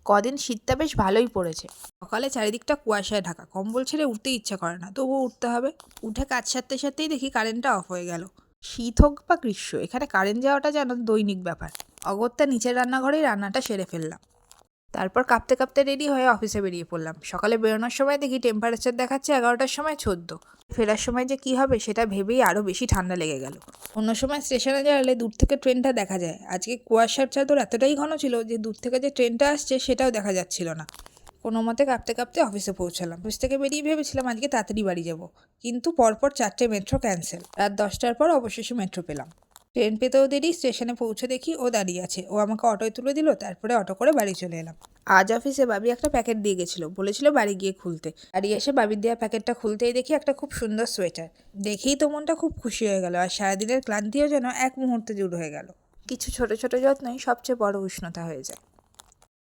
কদিন শীতটা বেশ ভালোই পড়েছে। সকালে চারিদিকটা কুয়াশায় ঢাকা, কম্বল ছেড়ে উঠতে ইচ্ছা করে না, তবুও উঠতে হবে। উঠে কাজ সারতে সারতেই দেখি কারেন্টটা অফ হয়ে গেল। শীত হোক বা গ্রীষ্ম, এখানে কারেন্ট যাওয়াটা যেন দৈনিক ব্যাপার। অগত্যা নিচের রান্নাঘরেই রান্নাটা সেরে ফেললাম। তারপর কাঁপতে কাঁপতে রেডি হয়ে অফিসে বেরিয়ে পড়লাম। সকালে বেরোনোর সময় দেখি টেম্পারেচার দেখাচ্ছে 11টার সময় 14। ফেরার সময় যে কি হবে সেটা ভেবেই আরও বেশি ঠান্ডা লেগে গেল। অন্য সময় স্টেশনে দাঁড়ালে দূর থেকে ট্রেনটা দেখা যায়, আজকে কুয়াশার চাদর এতটাই ঘন ছিল যে দূর থেকে যে ট্রেনটা আসছে সেটাও দেখা যাচ্ছিল না। কোনো মতে কাঁপতে কাঁপতে অফিসে পৌঁছালাম। অফিস থেকে বেরিয়ে ভেবেছিলাম আজকে তাড়াতাড়ি বাড়ি যাব, কিন্তু পরপর 4টে মেট্রো ক্যান্সেল। রাত 10টার পর অবশেষে মেট্রো পেলাম। ট্রেন পেতেও দেরি, স্টেশনে পৌঁছে দেখি ও দাঁড়িয়ে আছে। ও আমাকে অটোয় তুলে দিল, তারপরে অটো করে বাড়ি চলে এলাম। আজ অফিসে বাবি একটা প্যাকেট দিয়ে গেছিলো, বলেছিল বাড়ি গিয়ে খুলতে। বাড়ি এসে বাবির দেওয়া প্যাকেটটা খুলতেই দেখি একটা খুব সুন্দর সোয়েটার। দেখেই তো মনটা খুব খুশি হয়ে গেল, আর সারাদিনের ক্লান্তিও যেন এক মুহূর্তে দূর হয়ে গেল। কিছু ছোট ছোট যত্নই সবচেয়ে বড় উষ্ণতা হয়ে যায়।